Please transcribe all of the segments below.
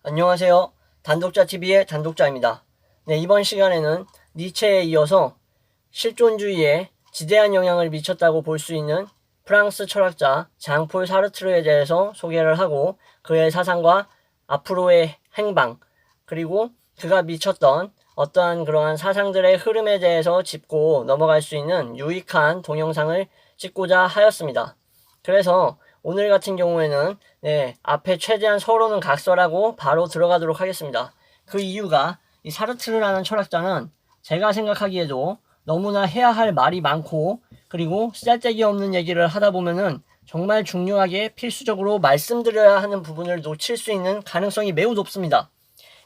안녕하세요. 단독자TV의 단독자입니다. 네, 이번 시간에는 니체에 이어서 실존주의에 지대한 영향을 미쳤다고 볼 수 있는 프랑스 철학자 장폴 사르트르에 대해서 소개를 하고 그의 사상과 앞으로의 행방, 그리고 그가 미쳤던 어떠한 그러한 사상들의 흐름에 대해서 짚고 넘어갈 수 있는 유익한 동영상을 찍고자 하였습니다. 그래서 오늘 같은 경우에는 앞에 최대한 서로는 각설하고 바로 들어가도록 하겠습니다. 그 이유가 이 사르트르라는 철학자는 제가 생각하기에도 너무나 해야 할 말이 많고, 그리고 쓰잘데기 없는 얘기를 하다 보면은 정말 중요하게 필수적으로 말씀드려야 하는 부분을 놓칠 수 있는 가능성이 매우 높습니다.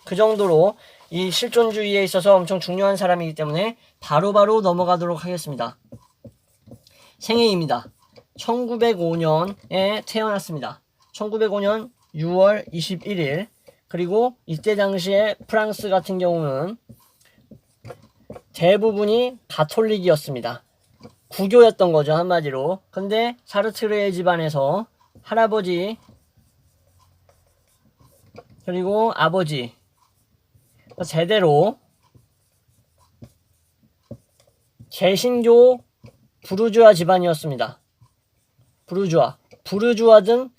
그 정도로 이 실존주의에 있어서 엄청 중요한 사람이기 때문에 바로바로 넘어가도록 하겠습니다. 생애입니다. 1905년에 태어났습니다. 1905년 6월 21일. 그리고 이때 당시에 프랑스 같은 경우는 대부분이 가톨릭이었습니다. 구교였던 거죠, 한마디로. 근데 사르트르의 집안에서 할아버지 그리고 아버지 제대로 개신교 부르주아 집안이었습니다. 부르주아든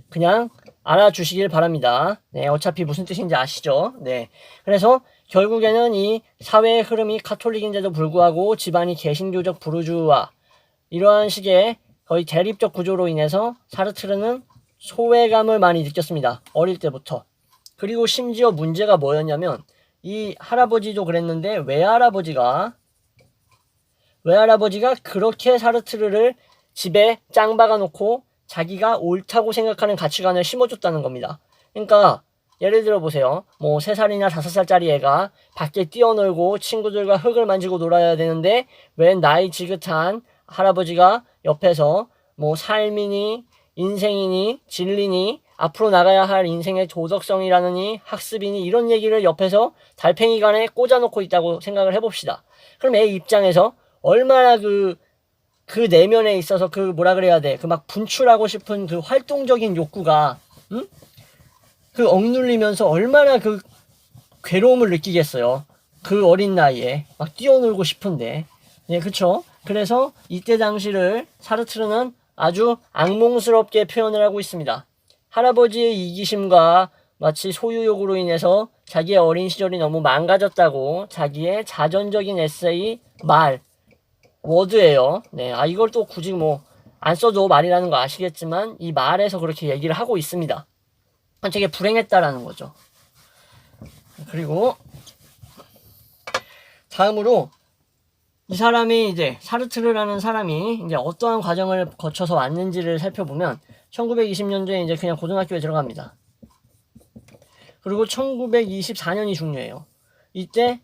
그냥 알아주시길 바랍니다. 어차피 무슨 뜻인지 아시죠? 그래서 결국에는 이 사회의 흐름이 카톨릭인데도 불구하고 집안이 개신교적 부르주아, 이러한 식의 거의 대립적 구조로 인해서 사르트르는 소외감을 많이 느꼈습니다. 어릴 때부터. 그리고 심지어 문제가 뭐였냐면 이 할아버지도 그랬는데 외할아버지가 그렇게 사르트르를 집에 짱 박아놓고 자기가 옳다고 생각하는 가치관을 심어줬다는 겁니다. 그러니까 예를 들어 보세요. 3살이나 5살짜리 애가 밖에 뛰어놀고 친구들과 흙을 만지고 놀아야 되는데 왜 나이 지긋한 할아버지가 옆에서 삶이니 인생이니 진리니 앞으로 나가야 할 인생의 도덕성이라느니 학습이니 이런 얘기를 옆에서 달팽이관에 꽂아놓고 있다고 생각을 해봅시다. 그럼 애 입장에서 얼마나 그 내면에 있어서 막 분출하고 싶은 그 활동적인 욕구가, 그 억눌리면서 얼마나 그 괴로움을 느끼겠어요. 그 어린 나이에 막 뛰어놀고 싶은데. 그쵸? 그래서 이때 당시를 사르트르는 아주 악몽스럽게 표현을 하고 있습니다. 할아버지의 이기심과 마치 소유욕으로 인해서 자기의 어린 시절이 너무 망가졌다고 자기의 자전적인 에세이 워드예요. 이걸 또 굳이 안 써도 말이라는 거 아시겠지만 이 말에서 그렇게 얘기를 하고 있습니다. 되게 불행했다라는 거죠. 그리고 다음으로 이 사람이 이제 사르트르라는 사람이 이제 어떠한 과정을 거쳐서 왔는지를 살펴보면 1920년도에 이제 그냥 고등학교에 들어갑니다. 그리고 1924년이 중요해요. 이때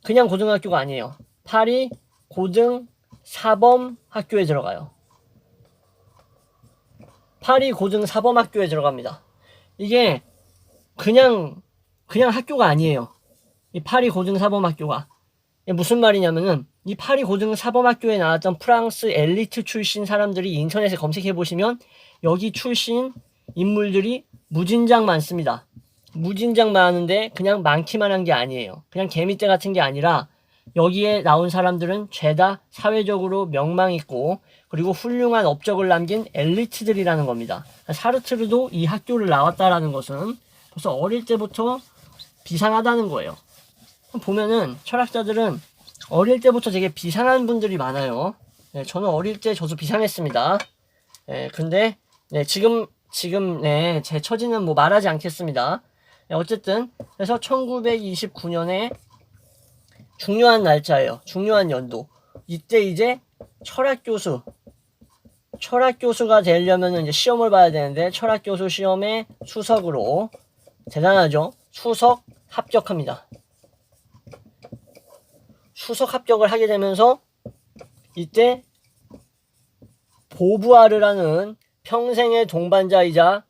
그냥 고등학교가 아니에요. 파리 고등 사범 학교에 들어가요. 파리 고등 사범 학교에 들어갑니다. 이게 그냥 학교가 아니에요. 이 파리 고등 사범 학교가. 무슨 말이냐면은 이 파리 고등 사범 학교에 나왔던 프랑스 엘리트 출신 사람들이 인터넷에 검색해 보시면 여기 출신 인물들이 무진장 많습니다. 무진장 많은데 그냥 많기만 한 게 아니에요. 그냥 개미떼 같은 게 아니라 여기에 나온 사람들은 죄다 사회적으로 명망 있고 그리고 훌륭한 업적을 남긴 엘리트들이라는 겁니다. 사르트르도 이 학교를 나왔다라는 것은 벌써 어릴 때부터 비상하다는 거예요. 보면은 철학자들은 어릴 때부터 되게 비상한 분들이 많아요. 저는 어릴 때 저도 비상했습니다. 근데 지금 제 처지는 말하지 않겠습니다. 어쨌든 그래서 1929년에 중요한 날짜예요. 중요한 연도. 이때 이제 철학 교수가 되려면 이제 시험을 봐야 되는데 철학 교수 시험에 수석으로, 대단하죠? 수석 합격합니다. 수석 합격을 하게 되면서 이때 보부아르라는 평생의 동반자이자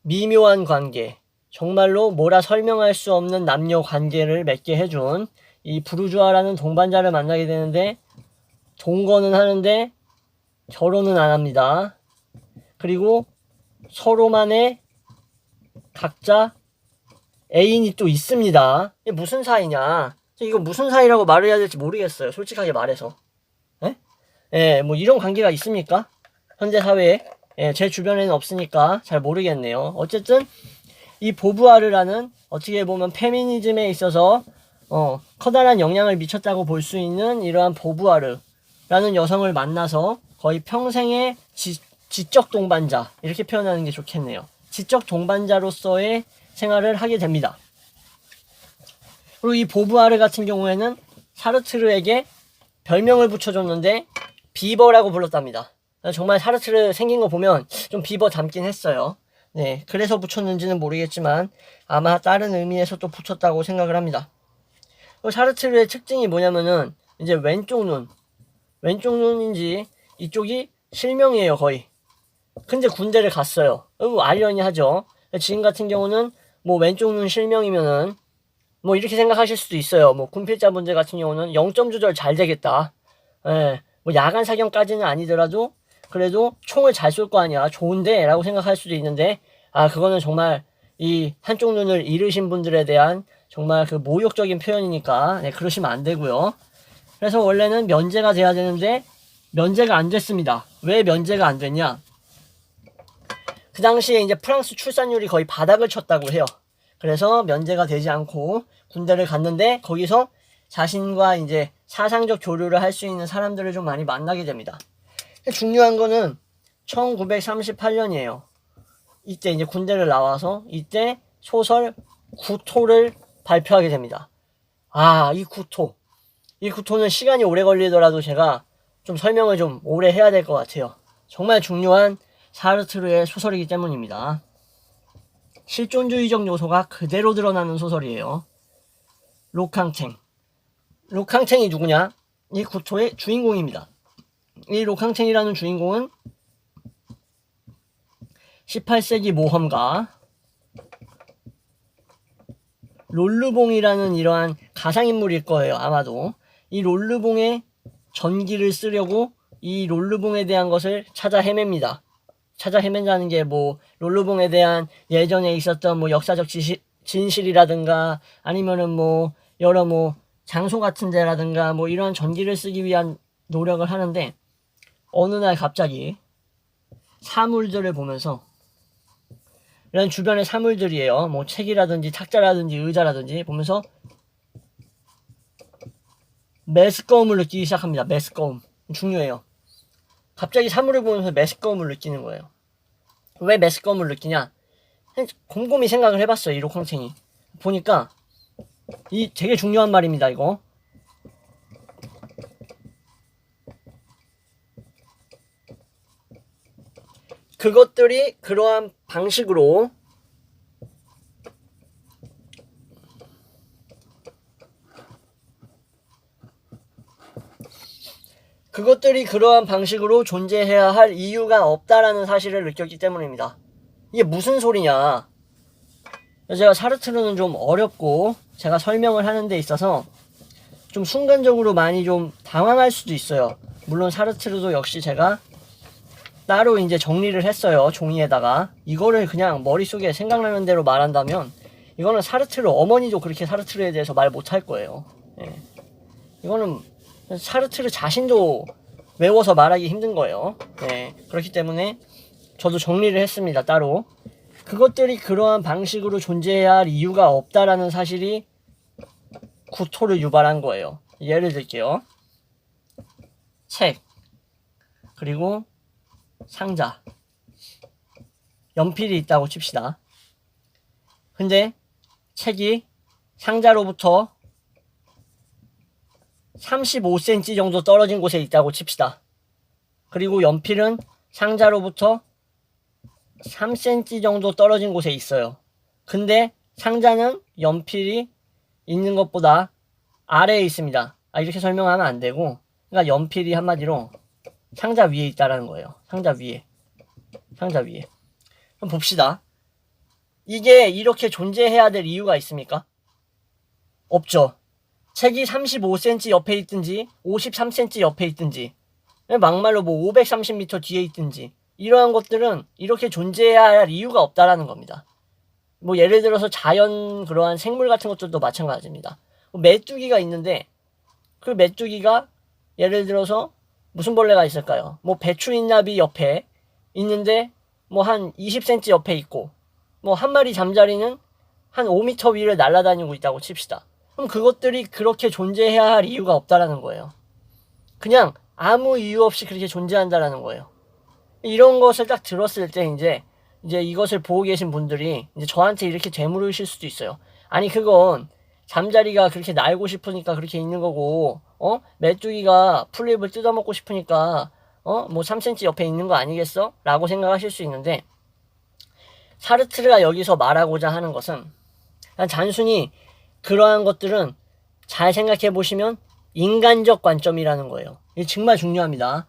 미묘한 관계, 정말로 뭐라 설명할 수 없는 남녀 관계를 맺게 해준 이 부르주아라는 동반자를 만나게 되는데 동거는 하는데 결혼은 안 합니다. 그리고 서로만의 각자 애인이 또 있습니다. 이게 무슨 사이냐? 이거 무슨 사이라고 말을 해야 될지 모르겠어요. 솔직하게 말해서. 예? 예, 뭐 이런 관계가 있습니까? 현대 사회에. 예, 제 주변에는 없으니까 잘 모르겠네요. 어쨌든 이 보부아르라는 어떻게 보면 페미니즘에 있어서 커다란 영향을 미쳤다고 볼 수 있는 이러한 보부아르라는 여성을 만나서 거의 평생의 지적 동반자, 이렇게 표현하는 게 좋겠네요. 지적 동반자로서의 생활을 하게 됩니다. 그리고 이 보부아르 같은 경우에는 사르트르에게 별명을 붙여줬는데 비버라고 불렀답니다. 정말 사르트르 생긴 거 보면 좀 비버 닮긴 했어요. 네, 그래서 붙였는지는 모르겠지만 아마 다른 의미에서 또 붙였다고 생각을 합니다. 사르트르의 특징이 뭐냐면은 이제 왼쪽 눈인지 이쪽이 실명이에요, 거의. 근데 군대를 갔어요. 아이러니하죠. 지금 같은 경우는 뭐 왼쪽 눈 실명이면은 뭐 이렇게 생각하실 수도 있어요. 뭐 군필자분들 같은 경우는 0점 조절 잘 되겠다. 예, 뭐 야간 사격까지는 아니더라도 그래도 총을 잘 쏠 거 아니야. 좋은데? 라고 생각할 수도 있는데, 그거는 정말 이 한쪽 눈을 잃으신 분들에 대한 정말 그 모욕적인 표현이니까, 네, 그러시면 안 되고요. 그래서 원래는 면제가 돼야 되는데, 면제가 안 됐습니다. 왜 면제가 안 됐냐? 그 당시에 이제 프랑스 출산율이 거의 바닥을 쳤다고 해요. 그래서 면제가 되지 않고 군대를 갔는데, 거기서 자신과 이제 사상적 교류를 할 수 있는 사람들을 좀 많이 만나게 됩니다. 중요한 거는 1938년이에요. 이때 이제 군대를 나와서 이때 소설 구토를 발표하게 됩니다. 이 구토는 시간이 오래 걸리더라도 제가 좀 설명을 좀 오래 해야 될 것 같아요. 정말 중요한 사르트르의 소설이기 때문입니다. 실존주의적 요소가 그대로 드러나는 소설이에요. 로캉탱이 누구냐? 이 구토의 주인공입니다. 이 로캉탱이라는 주인공은 18세기 모험가 롤르봉이라는 이러한 가상인물일 거예요. 아마도 이 롤르봉의 전기를 쓰려고 이 롤르봉에 대한 것을 찾아 헤맵니다. 찾아 헤맨다는 게 뭐 롤르봉에 대한 예전에 있었던 뭐 역사적 진실이라든가 아니면은 뭐 여러 뭐 장소 같은 데라든가 뭐 이러한 전기를 쓰기 위한 노력을 하는데 어느 날 갑자기 사물들을 보면서 이런 주변의 사물들이에요. 뭐 책이라든지 탁자라든지 의자라든지 보면서 메스꺼움을 느끼기 시작합니다. 메스꺼움. 중요해요. 갑자기 사물을 보면서 메스꺼움을 느끼는 거예요. 왜 메스꺼움을 느끼냐? 곰곰이 생각을 해봤어요. 이 로캉탱이. 보니까 이 되게 중요한 말입니다. 이거. 그것들이 그러한 방식으로 존재해야 할 이유가 없다라는 사실을 느꼈기 때문입니다. 이게 무슨 소리냐? 제가 사르트르는 좀 어렵고 제가 설명을 하는 데 있어서 좀 순간적으로 많이 좀 당황할 수도 있어요. 물론 사르트르도 역시 제가 따로 이제 정리를 했어요. 종이에다가. 이거를 그냥 머릿속에 생각나는 대로 말한다면 이거는 사르트르 어머니도 그렇게 사르트르에 대해서 말 못할 거예요. 예. 이거는 사르트르 자신도 외워서 말하기 힘든 거예요. 예. 그렇기 때문에 저도 정리를 했습니다. 따로. 그것들이 그러한 방식으로 존재해야 할 이유가 없다라는 사실이 구토를 유발한 거예요. 예를 들게요. 책, 그리고 상자, 연필이 있다고 칩시다. 근데 책이 상자로부터 35cm 정도 떨어진 곳에 있다고 칩시다. 그리고 연필은 상자로부터 3cm 정도 떨어진 곳에 있어요. 근데 상자는 연필이 있는 것보다 아래에 있습니다. 이렇게 설명하면 안 되고, 그러니까 연필이 한마디로 상자 위에 있다라는 거예요. 상자 위에. 그럼 봅시다. 이게 이렇게 존재해야 될 이유가 있습니까? 없죠. 책이 35cm 옆에 있든지 53cm 옆에 있든지 막말로 뭐 530m 뒤에 있든지 이러한 것들은 이렇게 존재해야 할 이유가 없다라는 겁니다. 뭐 예를 들어서 자연 그러한 생물 같은 것들도 마찬가지입니다. 메뚜기가 있는데 그 메뚜기가 예를 들어서 무슨 벌레가 있을까요? 뭐 배추인나비 옆에 있는데 뭐 한 20cm 옆에 있고 뭐 한 마리 잠자리는 한 5m 위를 날아다니고 있다고 칩시다. 그럼 그것들이 그렇게 존재해야 할 이유가 없다라는 거예요. 그냥 아무 이유 없이 그렇게 존재한다라는 거예요. 이런 것을 딱 들었을 때 이제 이것을 보고 계신 분들이 이제 저한테 이렇게 되물으실 수도 있어요. 아니 그건 잠자리가 그렇게 날고 싶으니까 그렇게 있는 거고, 메뚜기가 풀잎을 뜯어먹고 싶으니까 뭐 3cm 옆에 있는 거 아니겠어? 라고 생각하실 수 있는데, 사르트르가 여기서 말하고자 하는 것은 그냥 단순히 그러한 것들은 잘 생각해 보시면 인간적 관점이라는 거예요. 이게 정말 중요합니다.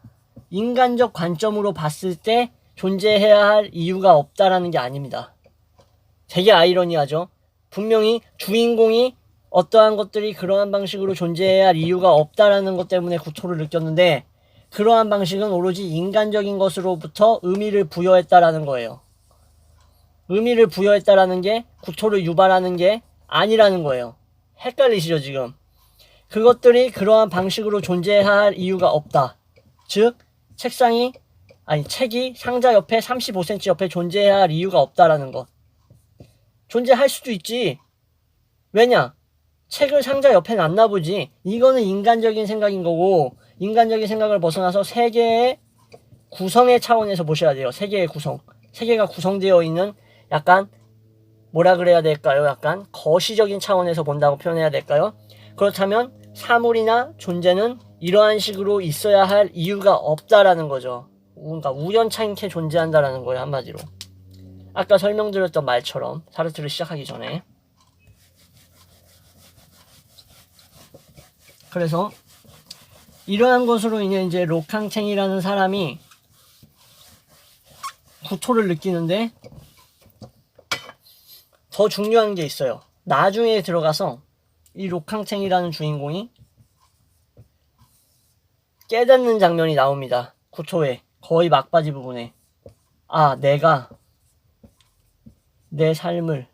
인간적 관점으로 봤을 때 존재해야 할 이유가 없다라는 게 아닙니다. 되게 아이러니하죠. 분명히 주인공이 어떠한 것들이 그러한 방식으로 존재해야 할 이유가 없다라는 것 때문에 구토를 느꼈는데, 그러한 방식은 오로지 인간적인 것으로부터 의미를 부여했다라는 거예요. 의미를 부여했다라는 게 구토를 유발하는 게 아니라는 거예요. 헷갈리시죠 지금? 그것들이 그러한 방식으로 존재해야 할 이유가 없다. 즉 책이 상자 옆에 35cm 옆에 존재해야 할 이유가 없다라는 것. 존재할 수도 있지. 왜냐? 책을 상자 옆에 놨나 보지. 이거는 인간적인 생각인 거고, 인간적인 생각을 벗어나서 세계의 구성의 차원에서 보셔야 돼요. 세계의 구성. 세계가 구성되어 있는 약간 뭐라 그래야 될까요? 약간 거시적인 차원에서 본다고 표현해야 될까요? 그렇다면 사물이나 존재는 이러한 식으로 있어야 할 이유가 없다라는 거죠. 그러니까 우연찮게 존재한다라는 거예요, 한마디로. 아까 설명드렸던 말처럼 사르트르 시작하기 전에. 그래서 이러한 것으로 인해 이제 로캉챙이라는 사람이 구토를 느끼는데, 더 중요한 게 있어요. 나중에 들어가서 이 로캉챙이라는 주인공이 깨닫는 장면이 나옵니다. 구토에 거의 막바지 부분에. 아, 내가 내 삶을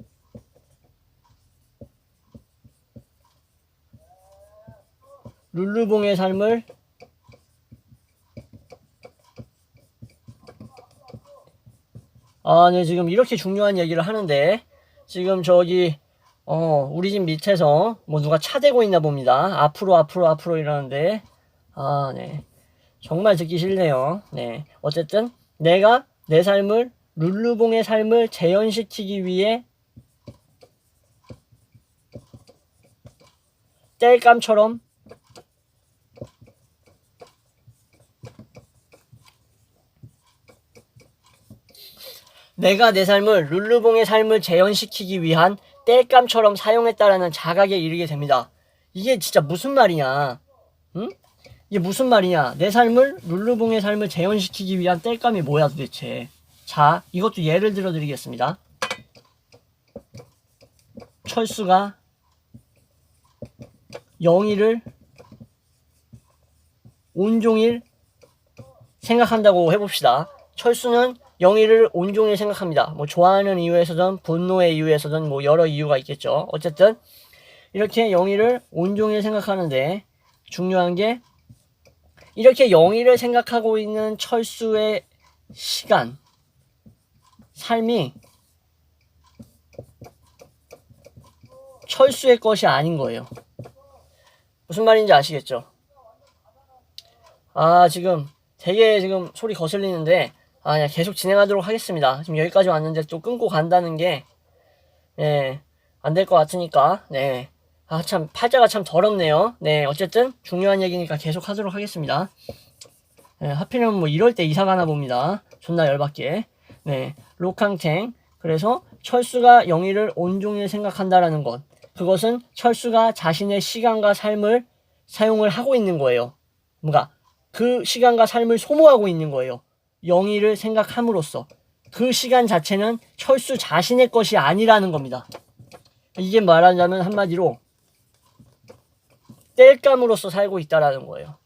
룰루봉의 삶을 네, 지금 이렇게 중요한 얘기를 하는데 지금 저기 우리 집 밑에서 뭐 누가 차대고 있나 봅니다. 앞으로 이러는데 네. 정말 듣기 싫네요. 네. 어쨌든 내가 내 삶을 룰루봉의 삶을 재현시키기 위해 땔감처럼 내가 내 삶을 룰루봉의 삶을 재현시키기 위한 땔감처럼 사용했다라는 자각에 이르게 됩니다. 이게 진짜 무슨 말이냐? 응? 이게 무슨 말이냐? 내 삶을 룰루봉의 삶을 재현시키기 위한 땔감이 뭐야 도대체? 자, 이것도 예를 들어 드리겠습니다. 철수가 영희를 온종일 생각한다고 해봅시다. 철수는 영희를 온종일 생각합니다. 뭐 좋아하는 이유에서든 분노의 이유에서든 뭐 여러 이유가 있겠죠. 어쨌든 이렇게 영희를 온종일 생각하는데, 중요한 게 이렇게 영희를 생각하고 있는 철수의 시간, 삶이 철수의 것이 아닌 거예요. 무슨 말인지 아시겠죠? 지금 되게 지금 소리 거슬리는데 그냥 계속 진행하도록 하겠습니다. 지금 여기까지 왔는데 또 끊고 간다는 게 안 될 것 같으니까 참 팔자가 참 더럽네요. 어쨌든 중요한 얘기니까 계속 하도록 하겠습니다. 하필이면 뭐 이럴 때 이사 가나 봅니다. 존나 열받게. 로캉탱. 그래서 철수가 영희를 온종일 생각한다라는 것, 그것은 철수가 자신의 시간과 삶을 사용을 하고 있는 거예요. 뭔가 그 시간과 삶을 소모하고 있는 거예요. 영희를 생각함으로써 그 시간 자체는 철수 자신의 것이 아니라는 겁니다. 이게 말하자면 한마디로 땔감으로써 살고 있다라는 거예요.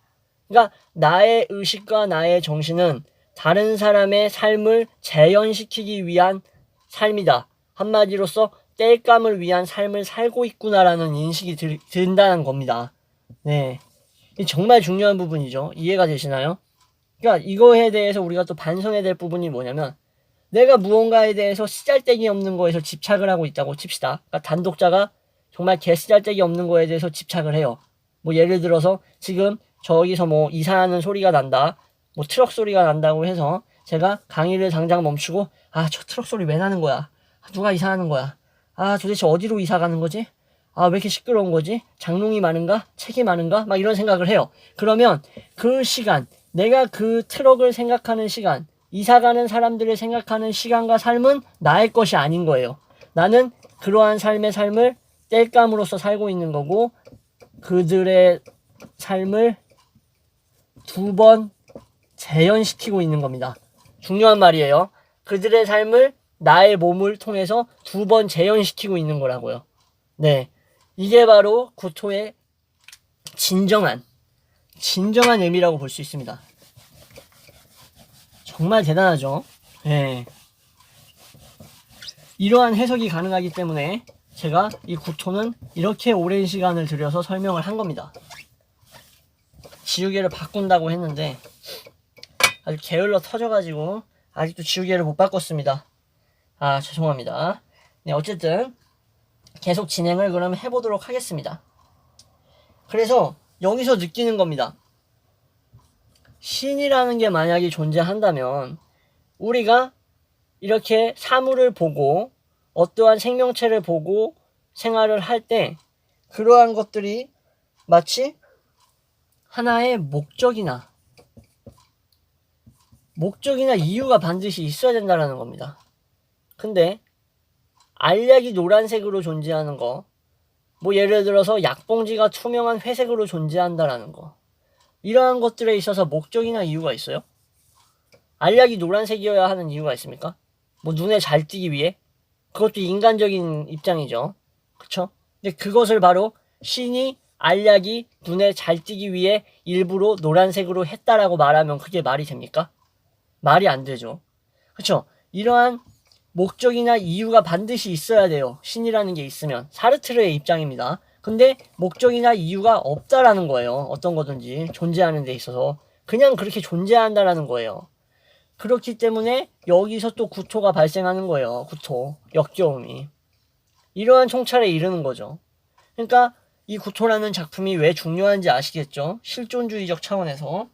그러니까 나의 의식과 나의 정신은 다른 사람의 삶을 재현시키기 위한 삶이다. 한마디로써 땔감을 위한 삶을 살고 있구나라는 인식이 든다는 겁니다. 네. 정말 중요한 부분이죠. 이해가 되시나요? 그러니까 이거에 대해서 우리가 또 반성해야 될 부분이 뭐냐면, 내가 무언가에 대해서 쓰잘데기 없는 거에서 집착을 하고 있다고 칩시다. 그러니까 단독자가 정말 개 쓰잘데기 없는 거에 대해서 집착을 해요. 뭐 예를 들어서 지금 저기서 뭐 이사하는 소리가 난다, 뭐 트럭 소리가 난다고 해서 제가 강의를 당장 멈추고, 저 트럭 소리 왜 나는 거야? 누가 이사하는 거야? 도대체 어디로 이사 가는 거지? 왜 이렇게 시끄러운 거지? 장롱이 많은가? 책이 많은가? 막 이런 생각을 해요. 그러면 그 시간, 내가 그 트럭을 생각하는 시간, 이사 가는 사람들을 생각하는 시간과 삶은 나의 것이 아닌 거예요. 나는 그러한 삶을 땔감으로써 살고 있는 거고, 그들의 삶을 2번 재현시키고 있는 겁니다. 중요한 말이에요. 그들의 삶을 나의 몸을 통해서 2번 재현시키고 있는 거라고요. 네. 이게 바로 구토의 진정한 의미라고 볼 수 있습니다. 정말 대단하죠? 네. 이러한 해석이 가능하기 때문에 제가 이 구토는 이렇게 오랜 시간을 들여서 설명을 한 겁니다. 지우개를 바꾼다고 했는데 아주 게을러 터져가지고 아직도 지우개를 못 바꿨습니다. 죄송합니다. 네, 어쨌든 계속 진행을 그럼 해보도록 하겠습니다. 그래서 여기서 느끼는 겁니다. 신이라는 게 만약에 존재한다면 우리가 이렇게 사물을 보고 어떠한 생명체를 보고 생활을 할 때 그러한 것들이 마치 하나의 목적이나 이유가 반드시 있어야 된다는 겁니다. 근데 알약이 노란색으로 존재하는 거, 뭐 예를 들어서 약봉지가 투명한 회색으로 존재한다라는 거, 이러한 것들에 있어서 목적이나 이유가 있어요? 알약이 노란색이어야 하는 이유가 있습니까? 뭐 눈에 잘 띄기 위해? 그것도 인간적인 입장이죠. 그쵸? 근데 그것을 바로 신이 알약이 눈에 잘 띄기 위해 일부러 노란색으로 했다라고 말하면 그게 말이 됩니까? 말이 안 되죠. 그쵸? 이러한 목적이나 이유가 반드시 있어야 돼요. 신이라는 게 있으면. 사르트르의 입장입니다. 근데 목적이나 이유가 없다라는 거예요. 어떤 거든지 존재하는 데 있어서 그냥 그렇게 존재한다라는 거예요. 그렇기 때문에 여기서 또 구토가 발생하는 거예요. 구토, 역겨움이. 이러한 총찰에 이르는 거죠. 그러니까 이 구토라는 작품이 왜 중요한지 아시겠죠? 실존주의적 차원에서.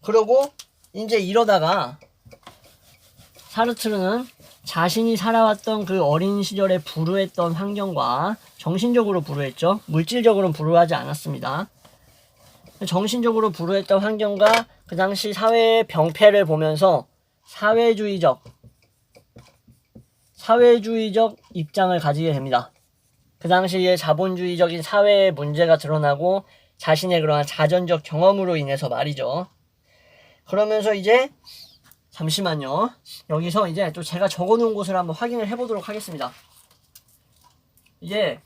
그러고 이제 이러다가 사르트르는 자신이 살아왔던 그 어린 시절에 불우했던 환경과 정신적으로 불우했죠. 물질적으로는 불우하지 않았습니다. 정신적으로 불우했던 환경과 그 당시 사회의 병폐를 보면서 사회주의적 입장을 가지게 됩니다. 그 당시에 자본주의적인 사회의 문제가 드러나고 자신의 그러한 자전적 경험으로 인해서 말이죠. 그러면서 이제 잠시만요. 여기서 이제 또 제가 적어놓은 곳을 한번 확인을 해보도록 하겠습니다. 이제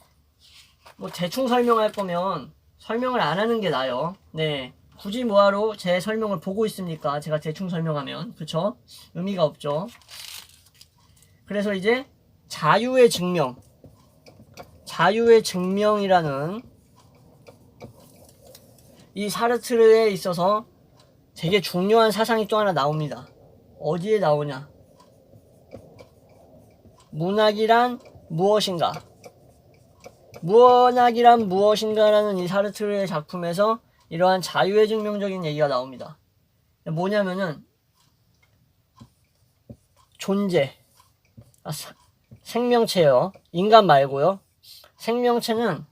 뭐 대충 설명할 거면 설명을 안 하는 게 나아요. 네, 굳이 뭐하러 제 설명을 보고 있습니까? 제가 대충 설명하면. 그쵸? 의미가 없죠. 그래서 이제 자유의 증명이라는 이 사르트르에 있어서 되게 중요한 사상이 또 하나 나옵니다. 어디에 나오냐? 문학이란 무엇인가? 문학이란 무엇인가라는 이 사르트르의 작품에서 이러한 자유의 증명적인 얘기가 나옵니다. 뭐냐면은 존재, 생명체요. 인간 말고요. 생명체는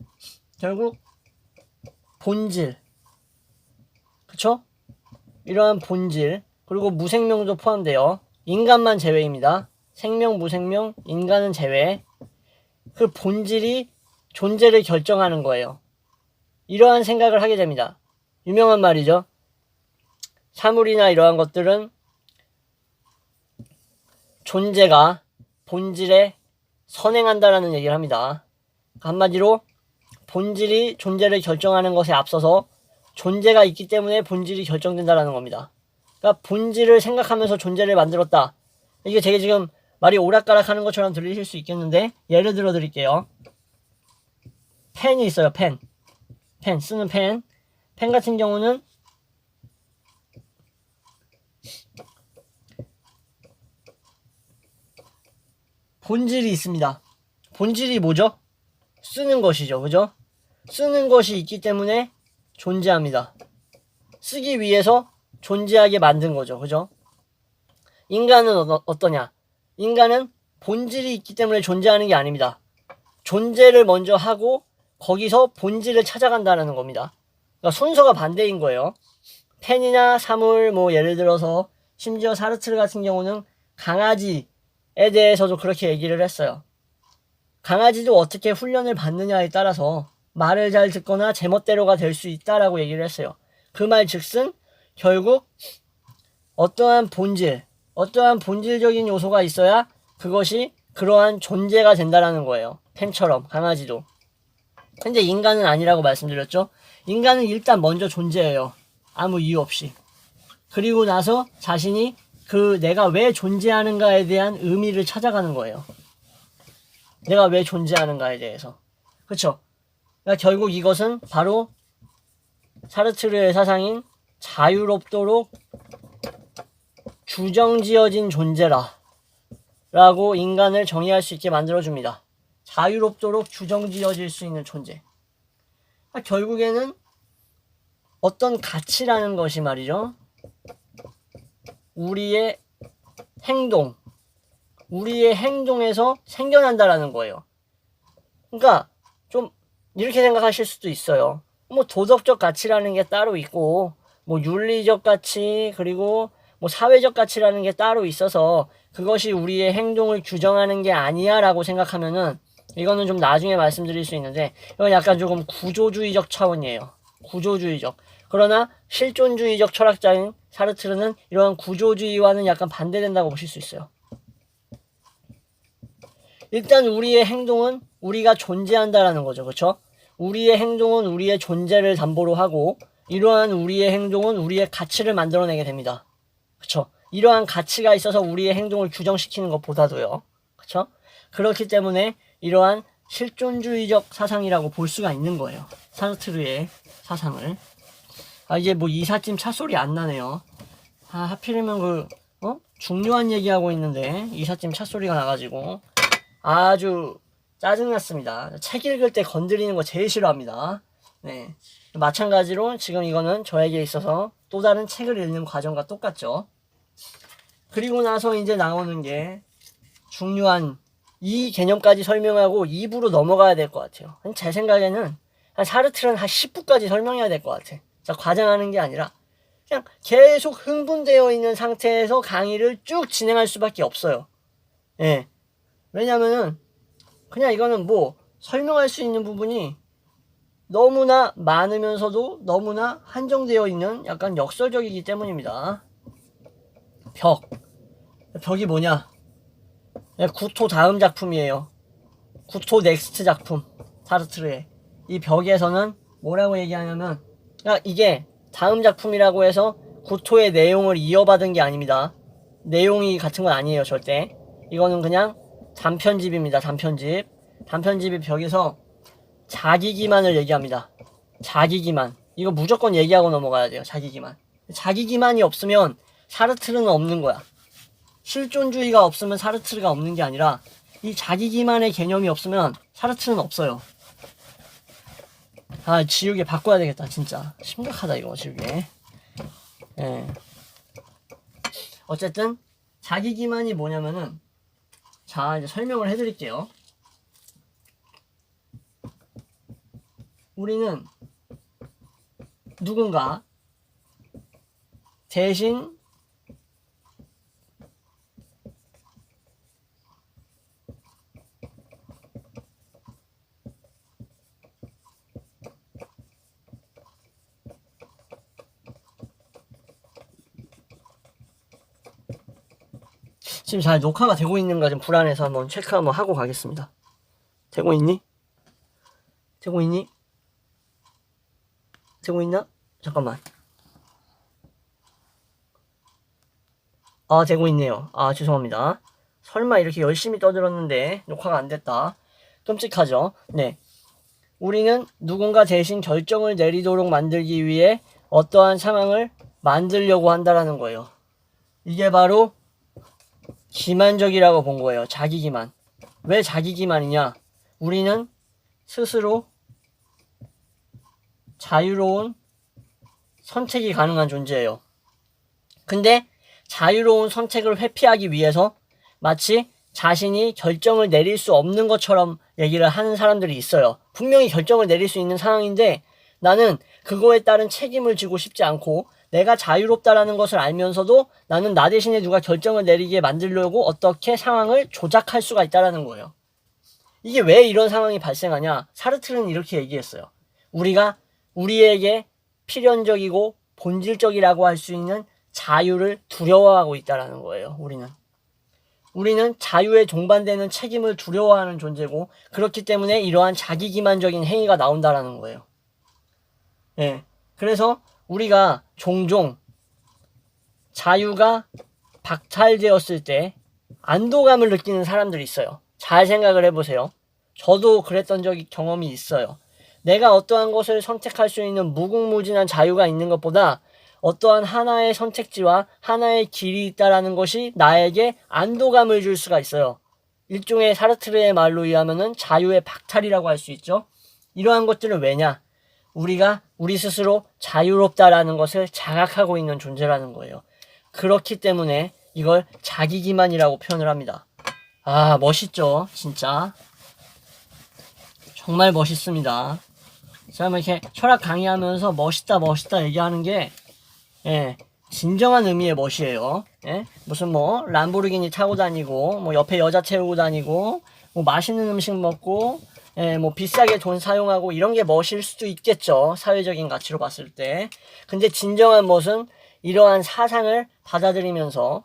결국 본질, 그쵸? 이러한 본질, 그리고 무생명도 포함돼요. 인간만 제외입니다. 생명, 무생명, 인간은 제외. 그 본질이 존재를 결정하는 거예요. 이러한 생각을 하게 됩니다. 유명한 말이죠. 사물이나 이러한 것들은 존재가 본질에 선행한다라는 얘기를 합니다. 한마디로 본질이 존재를 결정하는 것에 앞서서 존재가 있기 때문에 본질이 결정된다라는 겁니다. 그러니까 본질을 생각하면서 존재를 만들었다. 이게 되게 지금 말이 오락가락 하는 것처럼 들리실 수 있겠는데 예를 들어 드릴게요. 펜이 있어요. 펜 쓰는 펜 같은 경우는 본질이 있습니다. 본질이 뭐죠? 쓰는 것이죠. 그죠? 쓰는 것이 있기 때문에 존재합니다. 쓰기 위해서 존재하게 만든 거죠. 그죠? 인간은 어떠냐? 인간은 본질이 있기 때문에 존재하는 게 아닙니다. 존재를 먼저 하고 거기서 본질을 찾아간다는 겁니다. 그러니까 순서가 반대인 거예요. 펜이나 사물, 뭐 예를 들어서 심지어 사르트르 같은 경우는 강아지에 대해서도 그렇게 얘기를 했어요. 강아지도 어떻게 훈련을 받느냐에 따라서 말을 잘 듣거나 제멋대로가 될 수 있다라고 얘기를 했어요. 그 말 즉슨 결국 어떠한 본질적인 요소가 있어야 그것이 그러한 존재가 된다라는 거예요. 펜처럼 강아지도. 근데 인간은 아니라고 말씀드렸죠. 인간은 일단 먼저 존재해요. 아무 이유 없이. 그리고 나서 자신이 그 내가 왜 존재하는가에 대한 의미를 찾아가는 거예요. 내가 왜 존재하는가에 대해서. 그쵸? 그러니까 결국 이것은 바로 사르트르의 사상인 자유롭도록 규정지어진 존재라 라고 인간을 정의할 수 있게 만들어줍니다. 자유롭도록 규정지어질 수 있는 존재. 결국에는 어떤 가치라는 것이 말이죠. 우리의 행동에서 생겨난다라는 거예요. 그러니까 좀 이렇게 생각하실 수도 있어요. 뭐 도덕적 가치라는 게 따로 있고 뭐 윤리적 가치 그리고 뭐 사회적 가치라는 게 따로 있어서 그것이 우리의 행동을 규정하는 게 아니야 라고 생각하면은 이거는 좀 나중에 말씀드릴 수 있는데 이건 약간 조금 구조주의적 차원이에요. 구조주의적. 그러나 실존주의적 철학자인 사르트르는 이러한 구조주의와는 약간 반대된다고 보실 수 있어요. 일단 우리의 행동은 우리가 존재한다라는 거죠. 그렇죠? 우리의 행동은 우리의 존재를 담보로 하고 이러한 우리의 행동은 우리의 가치를 만들어내게 됩니다. 그렇죠? 이러한 가치가 있어서 우리의 행동을 규정시키는 것보다도요. 그렇죠? 그렇기 때문에 이러한 실존주의적 사상이라고 볼 수가 있는 거예요. 사르트르의 사상을. 이제 뭐 이삿짐 차 소리 안 나네요. 하필이면 중요한 얘기하고 있는데 이삿짐 차 소리가 나가지고 아주 짜증났습니다. 책 읽을 때 건드리는 거 제일 싫어합니다. 네. 마찬가지로 지금 이거는 저에게 있어서 또 다른 책을 읽는 과정과 똑같죠. 그리고 나서 이제 나오는 게 중요한 이 개념까지 설명하고 2부로 넘어가야 될 것 같아요. 제 생각에는 한 사르트르는 한 10부까지 설명해야 될 것 같아. 자, 과장하는 게 아니라 그냥 계속 흥분되어 있는 상태에서 강의를 쭉 진행할 수밖에 없어요. 예. 왜냐면은 그냥 이거는 뭐 설명할 수 있는 부분이 너무나 많으면서도 너무나 한정되어 있는 약간 역설적이기 때문입니다. 벽이 뭐냐? 구토 다음 작품이에요. 구토 넥스트 작품. 사르트르의 이 벽에서는 뭐라고 얘기하냐면 이게 다음 작품이라고 해서 구토의 내용을 이어받은 게 아닙니다. 내용이 같은 건 아니에요. 절대. 이거는 그냥 단편집입니다. 단편집이 벽에서 자기기만을 얘기합니다. 자기기만. 이거 무조건 얘기하고 넘어가야 돼요. 자기기만. 자기기만이 없으면 사르트르는 없는 거야. 실존주의가 없으면 사르트르가 없는 게 아니라 이 자기기만의 개념이 없으면 사르트르는 없어요. 지우개 바꿔야 되겠다. 진짜 심각하다 이거 지우개. 예. 어쨌든 자기기만이 뭐냐면은 자 이제 설명을 해드릴게요. 우리는 누군가 대신 지금 잘 녹화가 되고 있는가 좀 불안해서 한번 체크 한번 하고 가겠습니다. 되고 있니? 되고 있니? 되고 있나? 잠깐만. 되고 있네요. 죄송합니다. 설마 이렇게 열심히 떠들었는데 녹화가 안 됐다. 끔찍하죠. 네. 우리는 누군가 대신 결정을 내리도록 만들기 위해 어떠한 상황을 만들려고 한다라는 거예요. 이게 바로 기만적이라고 본 거예요. 자기 기만. 왜 자기 기만이냐? 우리는 스스로 자유로운 선택이 가능한 존재예요. 근데 자유로운 선택을 회피하기 위해서 마치 자신이 결정을 내릴 수 없는 것처럼 얘기를 하는 사람들이 있어요. 분명히 결정을 내릴 수 있는 상황인데 나는 그거에 따른 책임을 지고 싶지 않고 내가 자유롭다라는 것을 알면서도 나는 나 대신에 누가 결정을 내리게 만들려고 어떻게 상황을 조작할 수가 있다라는 거예요. 이게 왜 이런 상황이 발생하냐? 사르트르는 이렇게 얘기했어요. 우리가 우리에게 필연적이고 본질적이라고 할 수 있는 자유를 두려워하고 있다라는 거예요. 우리는 자유에 동반되는 책임을 두려워하는 존재고 그렇기 때문에 이러한 자기기만적인 행위가 나온다라는 거예요. 예. 그래서 우리가 종종 자유가 박탈되었을 때 안도감을 느끼는 사람들이 있어요. 잘 생각을 해보세요. 저도 그랬던 경험이 있어요. 내가 어떠한 것을 선택할 수 있는 무궁무진한 자유가 있는 것보다 어떠한 하나의 선택지와 하나의 길이 있다라는 것이 나에게 안도감을 줄 수가 있어요. 일종의 사르트르의 말로 의하면은 자유의 박탈이라고 할 수 있죠. 이러한 것들은 왜냐? 우리가 우리 스스로 자유롭다라는 것을 자각하고 있는 존재라는 거예요. 그렇기 때문에 이걸 자기기만이라고 표현을 합니다. 아, 멋있죠? 진짜. 정말 멋있습니다. 제가 뭐 이렇게 철학 강의하면서 멋있다 얘기하는 게, 예, 진정한 의미의 멋이에요. 예? 무슨 뭐, 람보르기니 타고 다니고, 뭐 옆에 여자 태우고 다니고, 뭐 맛있는 음식 먹고, 예, 뭐 비싸게 돈 사용하고 이런 게 멋일 수도 있겠죠. 사회적인 가치로 봤을 때. 근데 진정한 멋은 이러한 사상을 받아들이면서,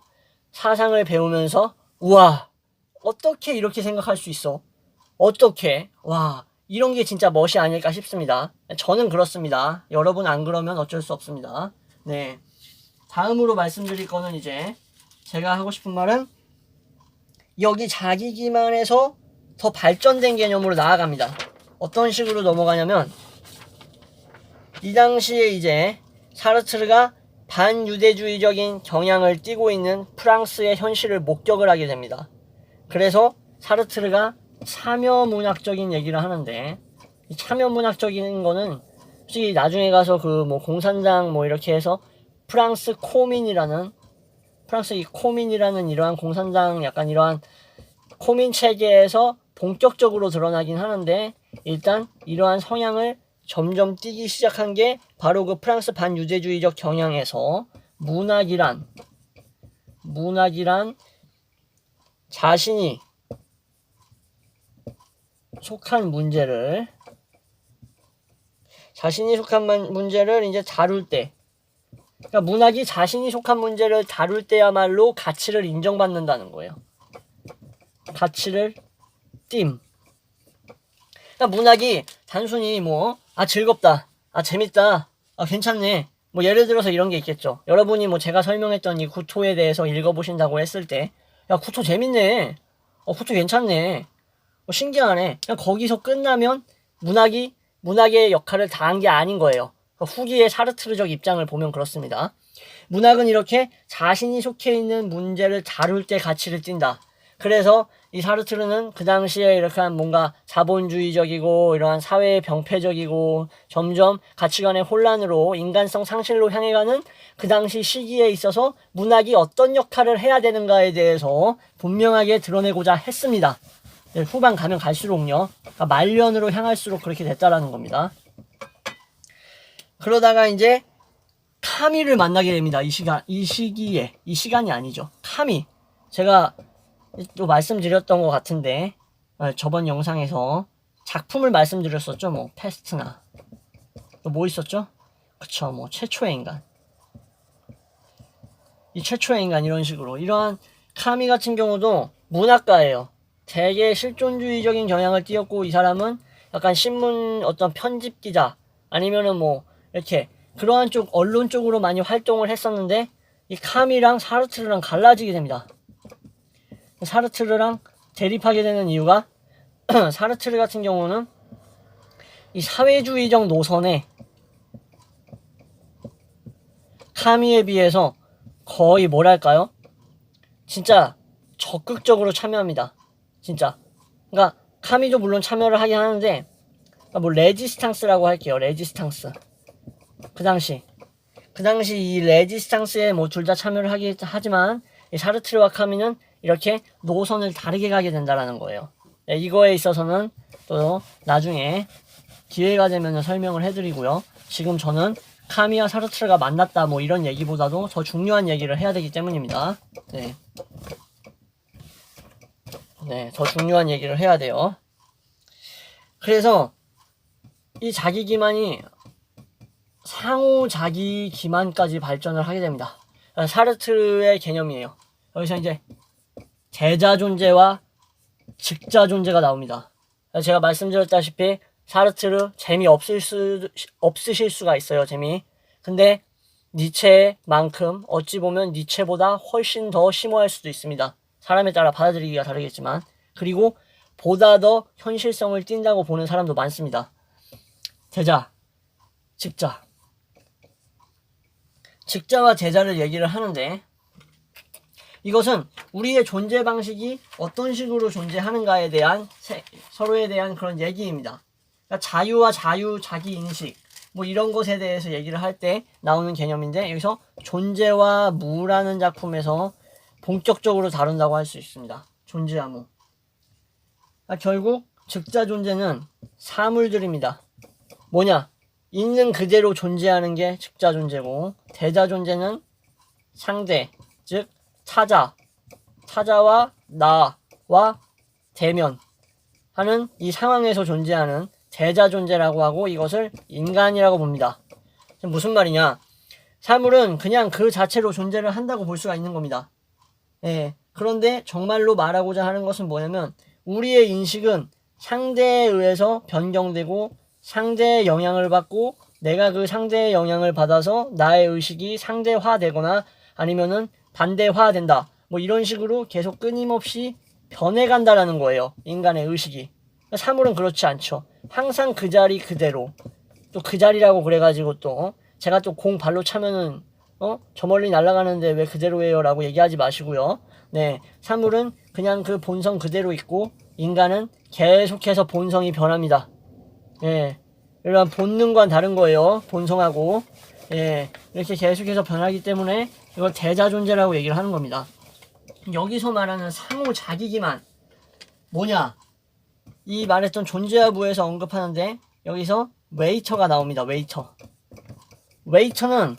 사상을 배우면서, 우와, 어떻게 이렇게 생각할 수 있어? 어떻게? 와, 이런 게 진짜 멋이 아닐까 싶습니다. 저는 그렇습니다. 여러분 안 그러면 어쩔 수 없습니다. 네. 다음으로 말씀드릴 거는 이제 제가 하고 싶은 말은 여기 자기 기만에서 더 발전된 개념으로 나아갑니다. 어떤 식으로 넘어가냐면 이 당시에 이제 사르트르가 반유대주의적인 경향을 띠고 있는 프랑스의 현실을 목격을 하게 됩니다. 그래서 사르트르가 참여문학적인 얘기를 하는데 이 참여문학적인 거는 솔직히 나중에 가서 그 뭐 공산당 뭐 이렇게 해서 프랑스 이 코민이라는 이러한 공산당 약간 이러한 코민 체계에서 본격적으로 드러나긴 하는데 일단 이러한 성향을 점점 띠기 시작한 게 바로 그 프랑스 반유대주의적 경향에서 문학이란 자신이 속한 문제를 이제 다룰 때, 그러니까 문학이 자신이 속한 문제를 다룰 때야말로 가치를 인정받는다는 거예요. 가치를 뜀. 그러니까 문학이 단순히 뭐 즐겁다, 재밌다, 괜찮네, 뭐 예를 들어서 이런 게 있겠죠. 여러분이 뭐 제가 설명했던 이 구토에 대해서 읽어보신다고 했을 때, 야, 구토 재밌네, 구토 괜찮네, 신기하네. 그냥 거기서 끝나면 문학의 역할을 다한 게 아닌 거예요. 후기의 사르트르적 입장을 보면 그렇습니다. 문학은 이렇게 자신이 속해 있는 문제를 다룰 때 가치를 띈다. 그래서 이 사르트르는 그 당시에 이렇게 뭔가 자본주의적이고 이러한 사회의 병폐적이고 점점 가치관의 혼란으로 인간성 상실로 향해가는 그 당시 시기에 있어서 문학이 어떤 역할을 해야 되는가에 대해서 분명하게 드러내고자 했습니다. 후반 가면 갈수록요. 그러니까 말년으로 향할수록 그렇게 됐다라는 겁니다. 그러다가 이제 카미를 만나게 됩니다. 이 시간이 아니죠. 카미. 제가 또 말씀드렸던 것 같은데 저번 영상에서 작품을 말씀드렸었죠. 뭐 페스트나 또 뭐 있었죠? 그쵸. 뭐 최초의 인간. 이 최초의 인간 이런 식으로 이러한 카미 같은 경우도 문학가예요. 되게 실존주의적인 경향을 띠었고 이 사람은 약간 신문 어떤 편집 기자 아니면은 뭐 이렇게 그러한 쪽 언론 쪽으로 많이 활동을 했었는데 이 카미랑 사르트르랑 갈라지게 됩니다. 사르트르랑 대립하게 되는 이유가 사르트르 같은 경우는 이 사회주의적 노선에 카미에 비해서 거의 뭐랄까요? 진짜 적극적으로 참여합니다. 진짜. 그러니까 카미도 물론 참여를 하긴 하는데 뭐 레지스탕스라고 할게요. 레지스탕스. 그 당시 이 레지스탕스에 뭐 둘 다 참여를 하지만 이 사르트르와 카미는 이렇게 노선을 다르게 가게 된다라는 거예요. 네, 이거에 있어서는 또 나중에 기회가 되면 설명을 해드리고요. 지금 저는 카미와 사르트르가 만났다 뭐 이런 얘기보다도 더 중요한 얘기를 해야 되기 때문입니다. 네. 네, 더 중요한 얘기를 해야 돼요. 그래서 이 자기 기만이 상호 자기 기만까지 발전을 하게 됩니다. 사르트르의 개념이에요. 여기서 이제 제자 존재와 직자 존재가 나옵니다. 제가 말씀드렸다시피 사르트르 없으실 수가 있어요. 재미. 근데 니체만큼 어찌 보면 니체보다 훨씬 더 심오할 수도 있습니다. 사람에 따라 받아들이기가 다르겠지만. 그리고 보다 더 현실성을 띈다고 보는 사람도 많습니다. 제자, 직자와 제자를 얘기를 하는데 이것은 우리의 존재 방식이 어떤 식으로 존재하는가에 대한 서로에 대한 그런 얘기입니다. 그러니까 자유와 자기인식 뭐 이런 것에 대해서 얘기를 할 때 나오는 개념인데 여기서 존재와 무라는 작품에서 본격적으로 다룬다고 할 수 있습니다. 존재와 무. 그러니까 결국 직자 존재는 사물들입니다. 뭐냐? 있는 그대로 존재하는 게 직자 존재고 대자 존재는 상대, 즉 타자와 나와 대면하는 이 상황에서 존재하는 대자 존재라고 하고 이것을 인간이라고 봅니다. 무슨 말이냐? 사물은 그냥 그 자체로 존재를 한다고 볼 수가 있는 겁니다. 예. 그런데 정말로 말하고자 하는 것은 뭐냐면 우리의 인식은 상대에 의해서 변경되고 상대의 영향을 받고 내가 그 상대의 영향을 받아서 나의 의식이 상대화되거나 아니면은 반대화된다. 뭐 이런 식으로 계속 끊임없이 변해간다라는 거예요. 인간의 의식이. 사물은 그렇지 않죠. 항상 그 자리 그대로. 또 그 자리라고 그래가지고 또 제가 또 공 발로 차면은 저 멀리 날아가는데 왜 그대로예요? 라고 얘기하지 마시고요. 네, 사물은 그냥 그 본성 그대로 있고 인간은 계속해서 본성이 변합니다. 예, 이런 본능과는 다른 거예요. 본성하고. 예, 이렇게 계속해서 변하기 때문에 이걸 대자존재라고 얘기를 하는 겁니다. 여기서 말하는 상호 자기기만 뭐냐? 이 말했던 존재와 무에서 언급하는데 여기서 웨이터가 나옵니다. 웨이터는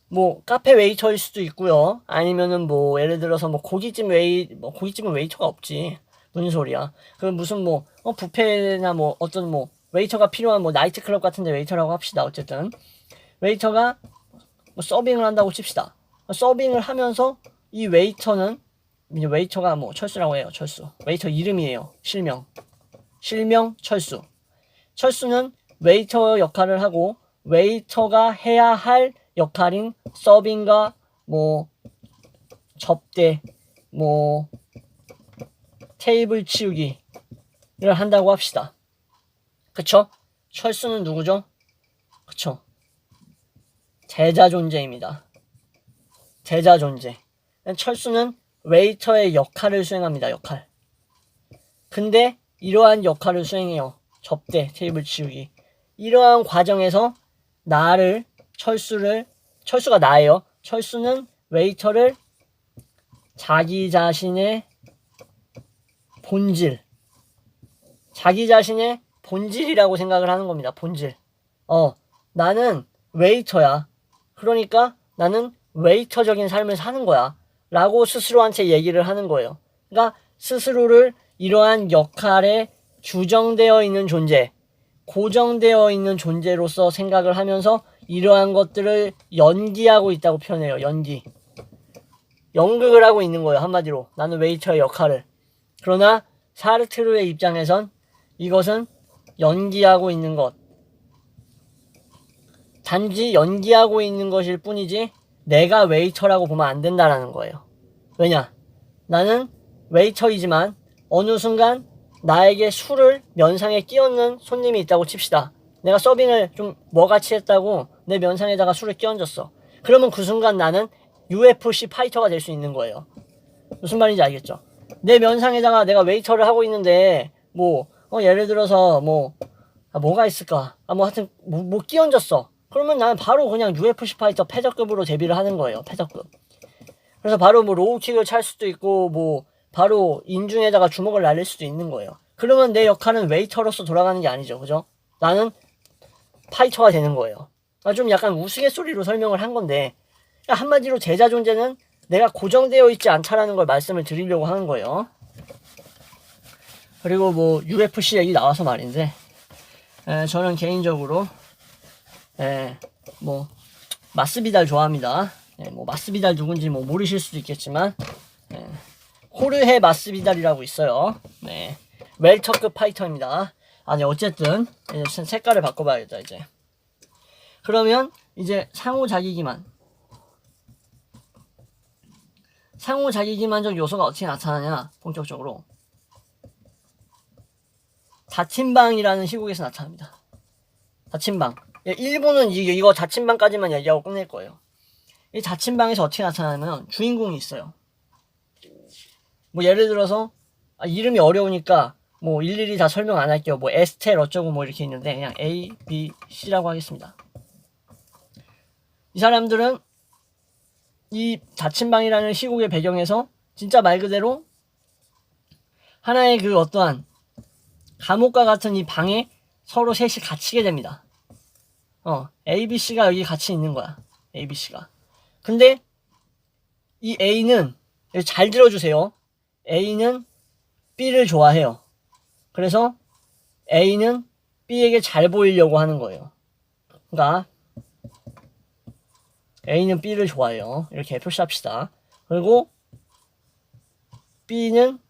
뭐 카페 웨이터일 수도 있고요. 아니면은 뭐 예를 들어서 뭐 고깃집은 웨이터가 없지. 무슨 소리야? 그 무슨 뭐 뷔페나 뭐 어떤 뭐 웨이터가 필요한 뭐 나이트클럽 같은데 웨이터라고 합시다. 어쨌든 웨이터가 뭐 서빙을 한다고 칩시다. 서빙을 하면서 이 웨이터는 이제 웨이터가 뭐 철수라고 해요. 철수. 웨이터 이름이에요. 실명 철수. 철수는 웨이터 역할을 하고 웨이터가 해야 할 역할인 서빙과 뭐 접대 뭐 테이블 치우기를 한다고 합시다. 그쵸? 철수는 누구죠? 그쵸? 대자 존재입니다. 대자 존재. 철수는 웨이터의 역할을 수행합니다. 역할. 근데 이러한 역할을 수행해요. 접대, 테이블 치우기. 이러한 과정에서 철수가 나예요. 철수는 웨이터를 자기 자신의 본질이라고 생각을 하는 겁니다. 본질. 나는 웨이터야. 그러니까 나는 웨이터적인 삶을 사는 거야. 라고 스스로한테 얘기를 하는 거예요. 그러니까 스스로를 이러한 역할에 규정되어 있는 존재, 고정되어 있는 존재로서 생각을 하면서 이러한 것들을 연기하고 있다고 표현해요. 연극을 하고 있는 거예요. 한마디로. 나는 웨이터의 역할을. 그러나 사르트르의 입장에선 이것은 연기하고 있는 것. 단지 연기하고 있는 것일 뿐이지 내가 웨이터라고 보면 안 된다라는 거예요. 왜냐? 나는 웨이터이지만 어느 순간 나에게 술을 면상에 끼얹는 손님이 있다고 칩시다. 내가 서빙을 좀 뭐같이 했다고 내 면상에다가 술을 끼얹었어. 그러면 그 순간 나는 UFC 파이터가 될 수 있는 거예요. 무슨 말인지 알겠죠? 내 면상에다가 내가 웨이터를 하고 있는데 예를 들어서 뭐가 있을까? 하여튼 뭐 끼얹었어. 그러면 나는 바로 그냥 UFC 파이터 패더급으로 데뷔를 하는 거예요. 패더급. 그래서 바로 로우킥을 찰 수도 있고 바로 인중에다가 주먹을 날릴 수도 있는 거예요. 그러면 내 역할은 웨이터로서 돌아가는 게 아니죠. 그죠? 나는 파이터가 되는 거예요. 좀 약간 우스갯소리로 설명을 한 건데, 한마디로 제자 존재는 내가 고정되어 있지 않다라는 걸 말씀을 드리려고 하는 거예요. 그리고 UFC 얘기 나와서 말인데, 저는 개인적으로 마스비달 좋아합니다. 마스비달 누군지 모르실 수도 있겠지만, 호르헤 마스비달이라고 있어요. 네. 웰터급 파이터입니다. 네, 어쨌든, 색깔을 바꿔봐야겠다, 이제. 그러면, 이제, 상호자기기만적 요소가 어떻게 나타나냐, 본격적으로. 자침방이라는 시국에서 나타납니다. 자침방. 일부는 이거 자침방까지만 얘기하고 끝낼 거예요. 이 자침방에서 어떻게 나타나냐면, 주인공이 있어요. 예를 들어서, 이름이 어려우니까, 일일이 다 설명 안 할게요. 에스텔 어쩌고 이렇게 있는데, 그냥 A, B, C라고 하겠습니다. 이 사람들은 이 자침방이라는 시국의 배경에서 진짜 말 그대로 하나의 그 어떠한 감옥과 같은 이 방에 서로 셋이 갇히게 됩니다. A, B, C가 여기 같이 있는 거야. A, B, C가. 근데 이 A는, 잘 들어주세요. A는 B를 좋아해요. 그래서 A는 B에게 잘 보이려고 하는 거예요. 그러니까 A는 B를 좋아해요. 이렇게 표시합시다. 그리고 B는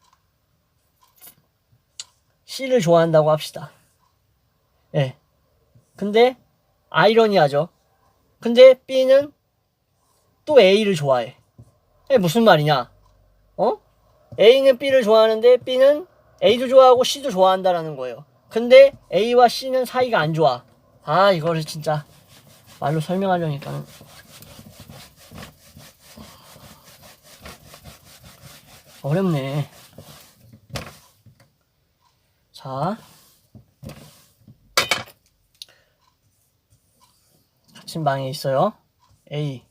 C를 좋아한다고 합시다. 예. 근데 아이러니하죠. 근데 B는 또 A를 좋아해. 무슨 말이냐? A는 B를 좋아하는데 B는 A도 좋아하고 C도 좋아한다라는 거예요. 근데 A와 C는 사이가 안 좋아. 이거를 진짜 말로 설명하려니까는 어렵네. 자, 같은 방에 있어요. A,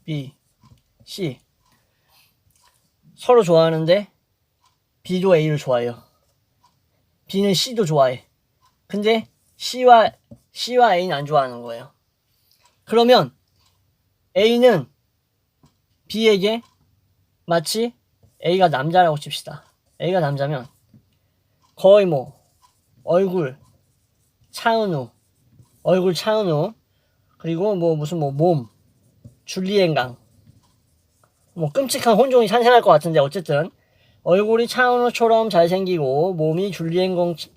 B, C. 서로 좋아하는데 B도 A를 좋아해요. B는 C도 좋아해. 근데 C와 A는 안 좋아하는 거예요. 그러면 A는 B에게 마치 A가 남자라고 칩시다. A가 남자면 거의 얼굴 차은우 그리고 무슨 몸 줄리엔강 끔찍한 혼종이 탄생할 것 같은데 어쨌든 얼굴이 차은우처럼 잘생기고 몸이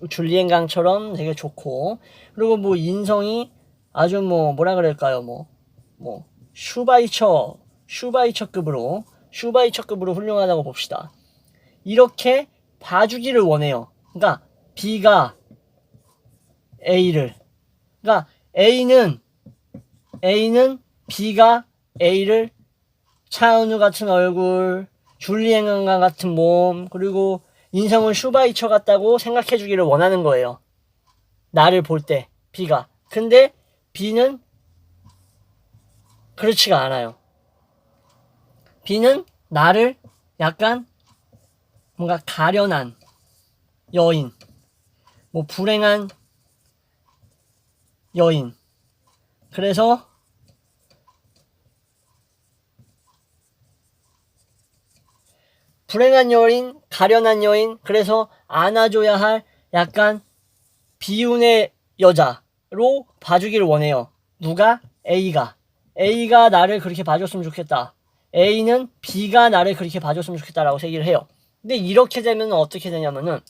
줄리엔강처럼 되게 좋고 그리고 인성이 아주 뭐라 그럴까요 슈바이처급으로 훌륭하다고 봅시다. 이렇게 봐주기를 원해요. 그러니까 B가 A를 그러니까 A는 B가 A를 차은우 같은 얼굴, 줄리엔강 같은 몸, 그리고 인성은 슈바이처 같다고 생각해주기를 원하는 거예요. 나를 볼 때 B가. 근데 B는 그렇지가 않아요. B는 나를 약간 뭔가 가련한 여인, 불행한 여인. 그래서 불행한 여인, 가련한 여인, 그래서 안아줘야 할 약간 비운의 여자로 봐주기를 원해요. 누가? A가 나를 그렇게 봐줬으면 좋겠다. A는 B가 나를 그렇게 봐줬으면 좋겠다라고 얘기를 해요. 근데 이렇게 되면 어떻게 되냐면은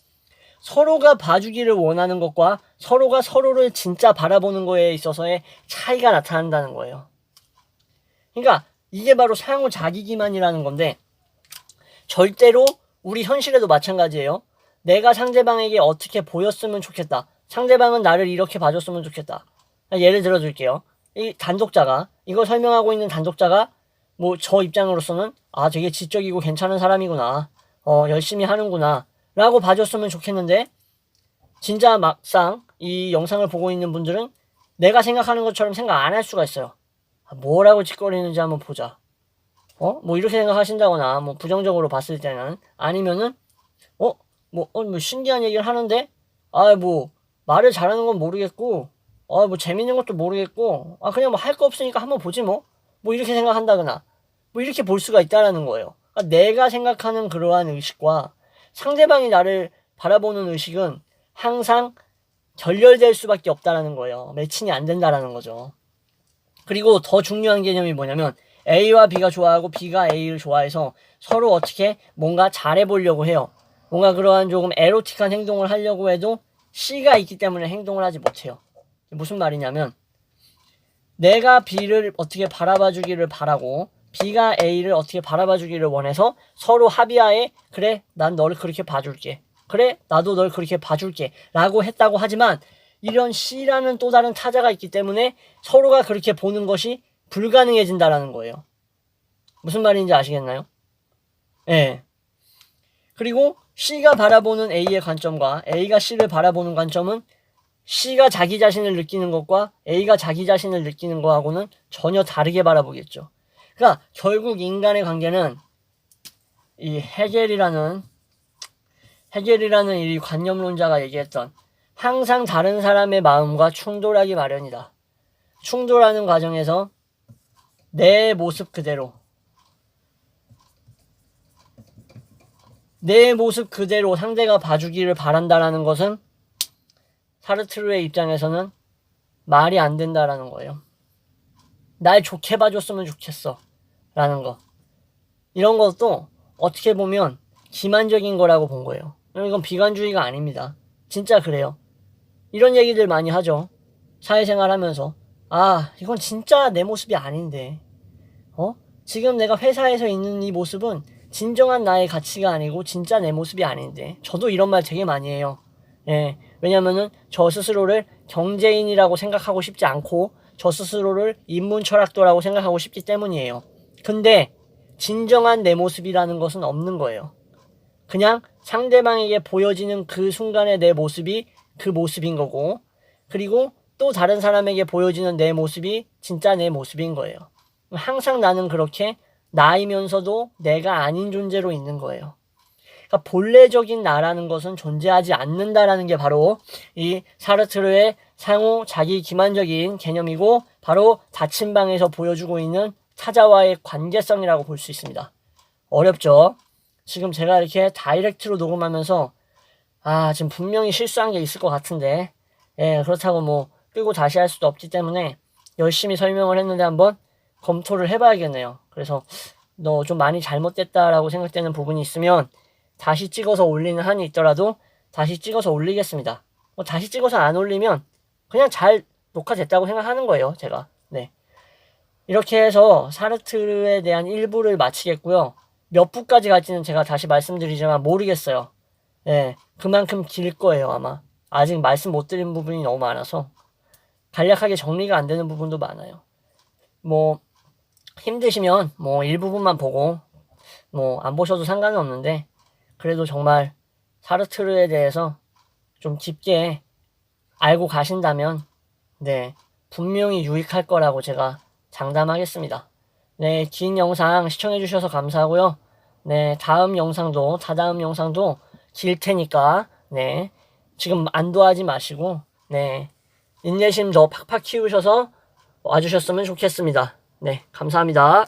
서로가 봐주기를 원하는 것과 서로가 서로를 진짜 바라보는 거에 있어서의 차이가 나타난다는 거예요. 그러니까 이게 바로 상호자기기만이라는 건데 절대로 우리 현실에도 마찬가지예요. 내가 상대방에게 어떻게 보였으면 좋겠다. 상대방은 나를 이렇게 봐줬으면 좋겠다. 예를 들어 줄게요. 이 단독자가, 이거 설명하고 있는 단독자가 뭐 저 입장으로서는 되게 지적이고 괜찮은 사람이구나. 열심히 하는구나. 라고 봐줬으면 좋겠는데 진짜 막상 이 영상을 보고 있는 분들은 내가 생각하는 것처럼 생각 안 할 수가 있어요. 뭐라고 짓거리는지 한번 보자. 뭐 이렇게 생각하신다거나 뭐 부정적으로 봤을 때는 아니면은 뭐 신기한 얘기를 하는데 뭐 말을 잘하는 건 모르겠고 뭐 재밌는 것도 모르겠고 그냥 뭐 할 거 없으니까 한번 보지 뭐 이렇게 생각한다거나 뭐 이렇게 볼 수가 있다라는 거예요. 그러니까 내가 생각하는 그러한 의식과 상대방이 나를 바라보는 의식은 항상 결렬될 수밖에 없다라는 거예요. 매칭이 안 된다라는 거죠. 그리고 더 중요한 개념이 뭐냐면 A와 B가 좋아하고 B가 A를 좋아해서 서로 어떻게 뭔가 잘해보려고 해요. 뭔가 그러한 조금 에로틱한 행동을 하려고 해도 C가 있기 때문에 행동을 하지 못해요. 무슨 말이냐면 내가 B를 어떻게 바라봐주기를 바라고 B가 A를 어떻게 바라봐주기를 원해서 서로 합의하에 그래 난 너를 그렇게 봐줄게. 그래 나도 널 그렇게 봐줄게 라고 했다고 하지만 이런 C라는 또 다른 타자가 있기 때문에 서로가 그렇게 보는 것이 불가능해진다라는 거예요. 무슨 말인지 아시겠나요? 예. 그리고 C가 바라보는 A의 관점과 A가 C를 바라보는 관점은 C가 자기 자신을 느끼는 것과 A가 자기 자신을 느끼는 것하고는 전혀 다르게 바라보겠죠. 그러니까 결국 인간의 관계는 이 헤겔이라는 이 관념론자가 얘기했던 항상 다른 사람의 마음과 충돌하기 마련이다. 충돌하는 과정에서 내 모습 그대로 상대가 봐주기를 바란다라는 것은 사르트르의 입장에서는 말이 안 된다라는 거예요. 날 좋게 봐줬으면 좋겠어 라는 거. 이런 것도 어떻게 보면 기만적인 거라고 본 거예요. 이건 비관주의가 아닙니다. 진짜 그래요. 이런 얘기들 많이 하죠. 사회생활 하면서 이건 진짜 내 모습이 아닌데 지금 내가 회사에서 있는 이 모습은 진정한 나의 가치가 아니고 진짜 내 모습이 아닌데. 저도 이런 말 되게 많이 해요. 예, 왜냐면은 저 스스로를 경제인이라고 생각하고 싶지 않고 저 스스로를 인문철학도라고 생각하고 싶기 때문이에요. 근데 진정한 내 모습이라는 것은 없는 거예요. 그냥 상대방에게 보여지는 그 순간의 내 모습이 그 모습인 거고, 그리고 또 다른 사람에게 보여지는 내 모습이 진짜 내 모습인 거예요. 항상 나는 그렇게 나이면서도 내가 아닌 존재로 있는 거예요. 그러니까 본래적인 나라는 것은 존재하지 않는다라는 게 바로 이 사르트르의 상호 자기 기만적인 개념이고, 바로 닫힌 방에서 보여주고 있는 타자와의 관계성이라고 볼 수 있습니다. 어렵죠? 지금 제가 이렇게 다이렉트로 녹음하면서 지금 분명히 실수한 게 있을 것 같은데, 그렇다고 뭐 끄고 다시 할 수도 없기 때문에 열심히 설명을 했는데 한번 검토를 해봐야겠네요. 그래서 너 좀 많이 잘못됐다라고 생각되는 부분이 있으면 다시 찍어서 올리는 한이 있더라도 다시 찍어서 올리겠습니다. 다시 찍어서 안 올리면 그냥 잘 녹화됐다고 생각하는 거예요, 제가. 네. 이렇게 해서 사르트르에 대한 1부를 마치겠고요. 몇 부까지 갈지는 제가 다시 말씀드리지만 모르겠어요. 그만큼 길 거예요, 아마. 아직 말씀 못 드린 부분이 너무 많아서 간략하게 정리가 안 되는 부분도 많아요. 뭐 힘드시면 뭐 일부분만 보고 뭐 안 보셔도 상관은 없는데, 그래도 정말 사르트르에 대해서 좀 깊게 알고 가신다면 분명히 유익할 거라고 제가 장담하겠습니다. 긴 영상 시청해주셔서 감사하고요. 다다음 영상도 길 테니까 지금 안도하지 마시고 인내심 더 팍팍 키우셔서 와주셨으면 좋겠습니다. 감사합니다.